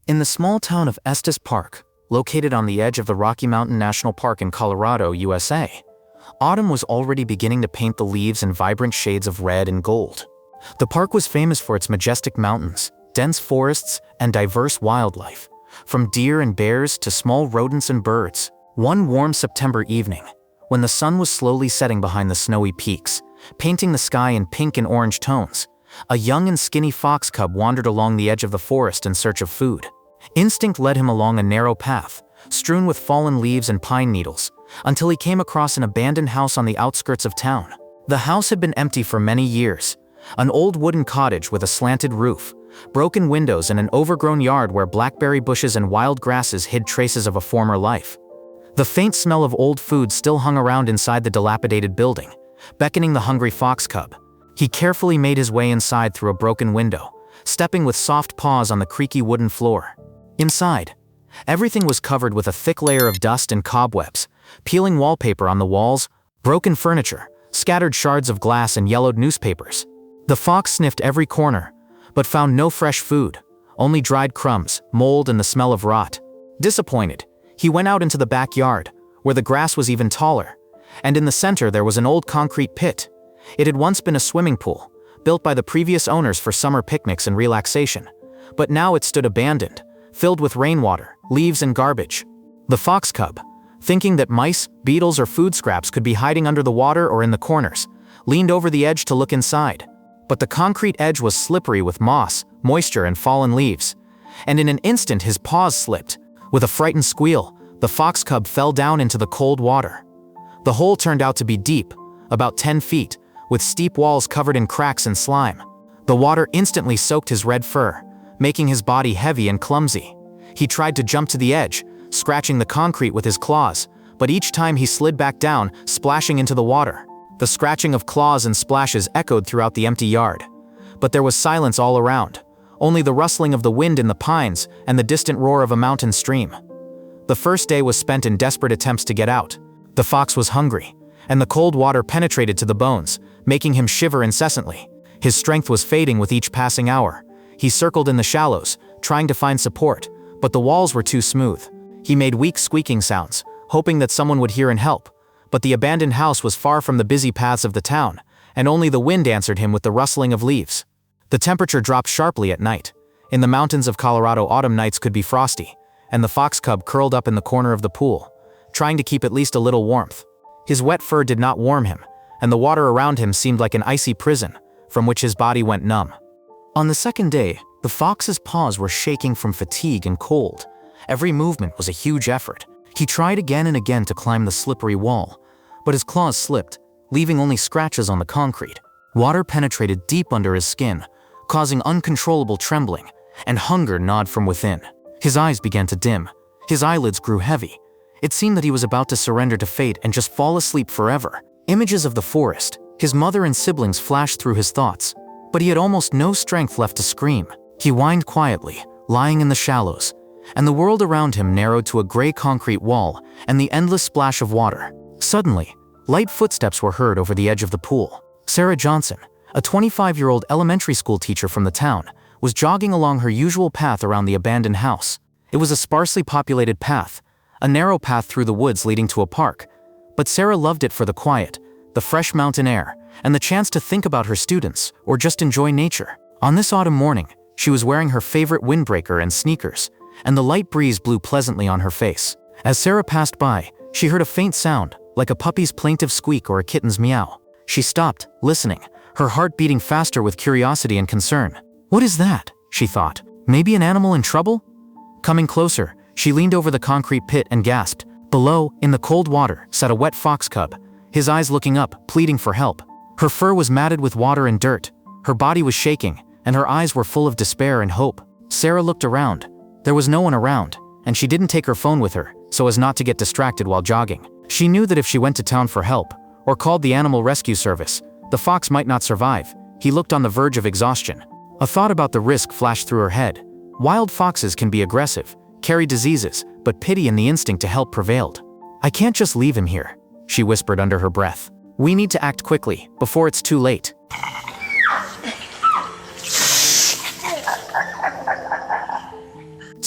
In the small town of Estes Park, located on the edge of the Rocky Mountain National Park in Colorado, USA, autumn was already beginning to paint the leaves in vibrant shades of red and gold. The park was famous for its majestic mountains, dense forests, and diverse wildlife, from deer and bears to small rodents and birds. One warm September evening, when the sun was slowly setting behind the snowy peaks, painting the sky in pink and orange tones, a young and skinny fox cub wandered along the edge of the forest in search of food. Instinct led him along a narrow path, strewn with fallen leaves and pine needles, until he came across an abandoned house on the outskirts of town. The house had been empty for many years, an old wooden cottage with a slanted roof, broken windows, and an overgrown yard where blackberry bushes and wild grasses hid traces of a former life. The faint smell of old food still hung around inside the dilapidated building, beckoning the hungry fox cub. He carefully made his way inside through a broken window, stepping with soft paws on the creaky wooden floor. Inside, everything was covered with a thick layer of dust and cobwebs, peeling wallpaper on the walls, broken furniture, scattered shards of glass, and yellowed newspapers. The fox sniffed every corner, but found no fresh food, only dried crumbs, mold, and the smell of rot. Disappointed, he went out into the backyard, where the grass was even taller, and in the center there was an old concrete pit. It had once been a swimming pool, built by the previous owners for summer picnics and relaxation, but now it stood abandoned, filled with rainwater, leaves, and garbage. The fox cub, thinking that mice, beetles, or food scraps could be hiding under the water or in the corners, leaned over the edge to look inside. But the concrete edge was slippery with moss, moisture, and fallen leaves, and in an instant his paws slipped. With a frightened squeal, the fox cub fell down into the cold water. The hole turned out to be deep, about 10 feet, with steep walls covered in cracks and slime. The water instantly soaked his red fur, making his body heavy and clumsy. He tried to jump to the edge, scratching the concrete with his claws, but each time he slid back down, splashing into the water. The scratching of claws and splashes echoed throughout the empty yard. But there was silence all around, only the rustling of the wind in the pines and the distant roar of a mountain stream. The first day was spent in desperate attempts to get out. The fox was hungry, and the cold water penetrated to the bones, making him shiver incessantly. His strength was fading with each passing hour. He circled in the shallows, trying to find support, but the walls were too smooth. He made weak squeaking sounds, hoping that someone would hear and help, but the abandoned house was far from the busy paths of the town, and only the wind answered him with the rustling of leaves. The temperature dropped sharply at night. In the mountains of Colorado, autumn nights could be frosty, and the fox cub curled up in the corner of the pool, trying to keep at least a little warmth. His wet fur did not warm him, and the water around him seemed like an icy prison, from which his body went numb. On the second day, the fox's paws were shaking from fatigue and cold. Every movement was a huge effort. He tried again and again to climb the slippery wall, but his claws slipped, leaving only scratches on the concrete. Water penetrated deep under his skin, causing uncontrollable trembling, and hunger gnawed from within. His eyes began to dim. His eyelids grew heavy. It seemed that he was about to surrender to fate and just fall asleep forever. Images of the forest, his mother and siblings flashed through his thoughts, but he had almost no strength left to scream. He whined quietly, lying in the shallows, and the world around him narrowed to a gray concrete wall and the endless splash of water. Suddenly, light footsteps were heard over the edge of the pool. Sarah Johnson, a 25-year-old elementary school teacher from the town, was jogging along her usual path around the abandoned house. It was a sparsely populated path, a narrow path through the woods leading to a park, but Sarah loved it for the quiet, the fresh mountain air, and the chance to think about her students or just enjoy nature. On this autumn morning, she was wearing her favorite windbreaker and sneakers, and the light breeze blew pleasantly on her face. As Sarah passed by, she heard a faint sound, like a puppy's plaintive squeak or a kitten's meow. She stopped, listening, her heart beating faster with curiosity and concern. "What is that?" she thought. "Maybe an animal in trouble?" Coming closer, she leaned over the concrete pit and gasped. Below, in the cold water, sat a wet fox cub, his eyes looking up, pleading for help. Her fur was matted with water and dirt, her body was shaking, and her eyes were full of despair and hope. Sarah looked around. There was no one around, and she didn't take her phone with her, so as not to get distracted while jogging. She knew that if she went to town for help, or called the animal rescue service, the fox might not survive. He looked on the verge of exhaustion. A thought about the risk flashed through her head. Wild foxes can be aggressive, carry diseases, but pity and the instinct to help prevailed. "I can't just leave him here," she whispered under her breath. "We need to act quickly, before it's too late."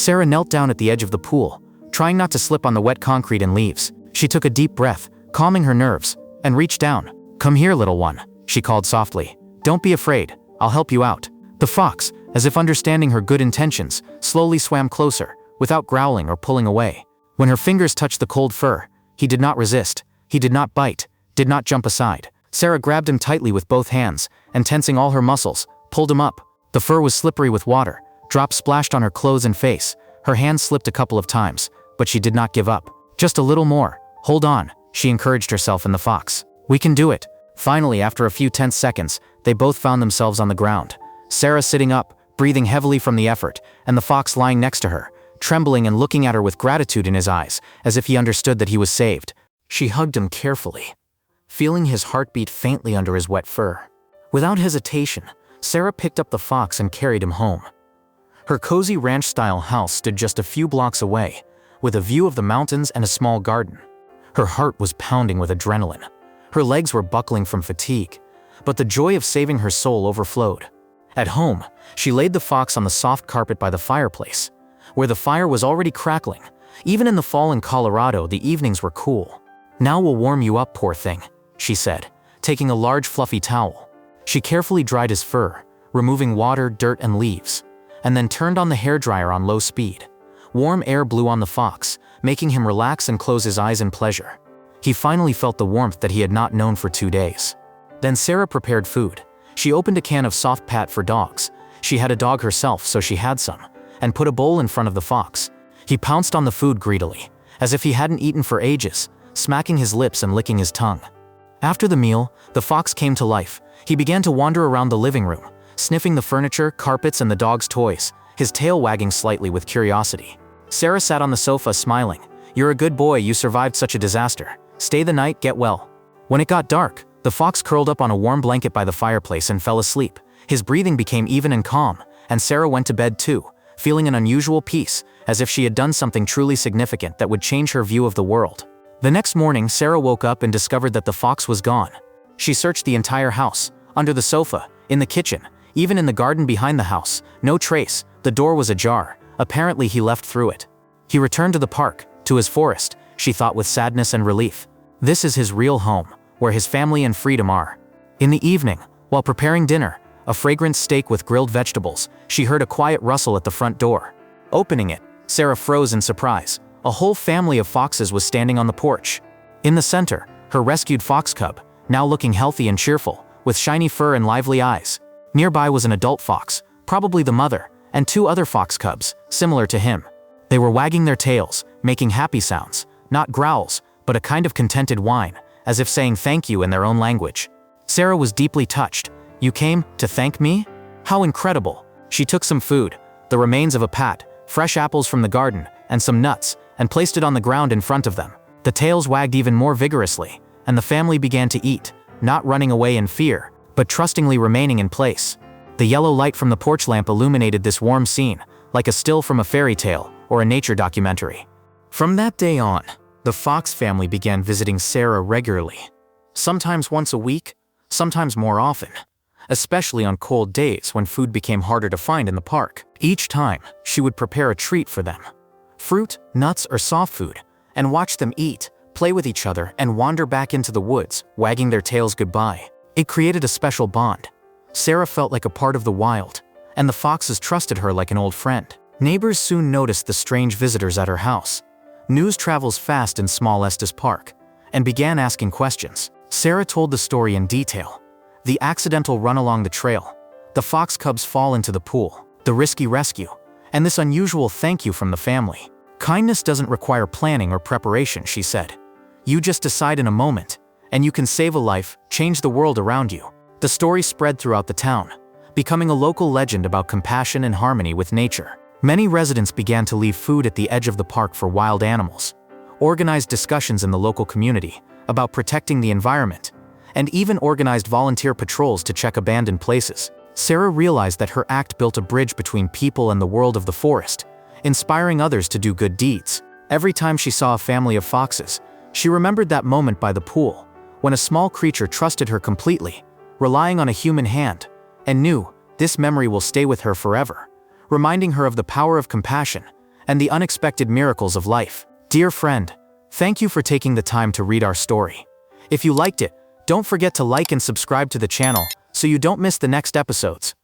Sarah knelt down at the edge of the pool, trying not to slip on the wet concrete and leaves. She took a deep breath, calming her nerves, and reached down. "Come here, little one," she called softly. "Don't be afraid, I'll help you out." The fox, as if understanding her good intentions, slowly swam closer, without growling or pulling away. When her fingers touched the cold fur, he did not resist, he did not bite, did not jump aside. Sarah grabbed him tightly with both hands, and tensing all her muscles, pulled him up. The fur was slippery with water, drops splashed on her clothes and face. Her hands slipped a couple of times, but she did not give up. "Just a little more, hold on," she encouraged herself and the fox. "We can do it." Finally, after a few tense seconds, they both found themselves on the ground. Sarah sitting up, breathing heavily from the effort, and the fox lying next to her, trembling and looking at her with gratitude in his eyes, as if he understood that he was saved. She hugged him carefully, feeling his heartbeat faintly under his wet fur. Without hesitation, Sarah picked up the fox and carried him home. Her cozy ranch-style house stood just a few blocks away, with a view of the mountains and a small garden. Her heart was pounding with adrenaline. Her legs were buckling from fatigue, but the joy of saving her soul overflowed. At home, she laid the fox on the soft carpet by the fireplace, where the fire was already crackling. Even in the fall in Colorado, the evenings were cool. "Now we'll warm you up, poor thing," she said, taking a large fluffy towel. She carefully dried his fur, removing water, dirt, and leaves, and then turned on the hairdryer on low speed. Warm air blew on the fox, making him relax and close his eyes in pleasure. He finally felt the warmth that he had not known for 2 days. Then Sarah prepared food. She opened a can of soft pat for dogs. She had a dog herself, so she had some, and put a bowl in front of the fox. He pounced on the food greedily, as if he hadn't eaten for ages, smacking his lips and licking his tongue. After the meal, the fox came to life. He began to wander around the living room, sniffing the furniture, carpets, and the dog's toys, his tail wagging slightly with curiosity. Sarah sat on the sofa smiling. "You're a good boy, you survived such a disaster. Stay the night, get well." When it got dark, the fox curled up on a warm blanket by the fireplace and fell asleep. His breathing became even and calm, and Sarah went to bed too, feeling an unusual peace, as if she had done something truly significant that would change her view of the world. The next morning, Sarah woke up and discovered that the fox was gone. She searched the entire house, under the sofa, in the kitchen, even in the garden behind the house. No trace. The door was ajar. Apparently he left through it. He returned to the park, to his forest, she thought with sadness and relief. This is his real home, where his family and freedom are. In the evening, while preparing dinner, a fragrant steak with grilled vegetables, she heard a quiet rustle at the front door. Opening it, Sarah froze in surprise. A whole family of foxes was standing on the porch. In the center, her rescued fox cub, now looking healthy and cheerful, with shiny fur and lively eyes. Nearby was an adult fox, probably the mother, and 2 other fox cubs, similar to him. They were wagging their tails, making happy sounds, not growls, but a kind of contented whine, as if saying thank you in their own language. Sarah was deeply touched. "You came to thank me? How incredible." She took some food, the remains of a pat, fresh apples from the garden, and some nuts, and placed it on the ground in front of them. The tails wagged even more vigorously, and the family began to eat, not running away in fear, but trustingly remaining in place. The yellow light from the porch lamp illuminated this warm scene, like a still from a fairy tale or a nature documentary. From that day on, the fox family began visiting Sarah regularly, sometimes once a week, sometimes more often, especially on cold days when food became harder to find in the park. Each time, she would prepare a treat for them, fruit, nuts, or soft food, and watch them eat, play with each other, and wander back into the woods, wagging their tails goodbye. It created a special bond. Sarah felt like a part of the wild, and the foxes trusted her like an old friend. Neighbors soon noticed the strange visitors at her house. News travels fast in small Estes Park, and began asking questions. Sarah told the story in detail. The accidental run along the trail, the fox cubs fall into the pool, the risky rescue, and this unusual thank you from the family. "Kindness doesn't require planning or preparation," she said. "You just decide in a moment, and you can save a life, change the world around you." The story spread throughout the town, becoming a local legend about compassion and harmony with nature. Many residents began to leave food at the edge of the park for wild animals, organized discussions in the local community about protecting the environment, and even organized volunteer patrols to check abandoned places. Sarah realized that her act built a bridge between people and the world of the forest, inspiring others to do good deeds. Every time she saw a family of foxes, she remembered that moment by the pool, when a small creature trusted her completely, relying on a human hand, and knew this memory will stay with her forever, reminding her of the power of compassion and the unexpected miracles of life. Dear friend, thank you for taking the time to read our story. If you liked it, don't forget to like and subscribe to the channel so you don't miss the next episodes.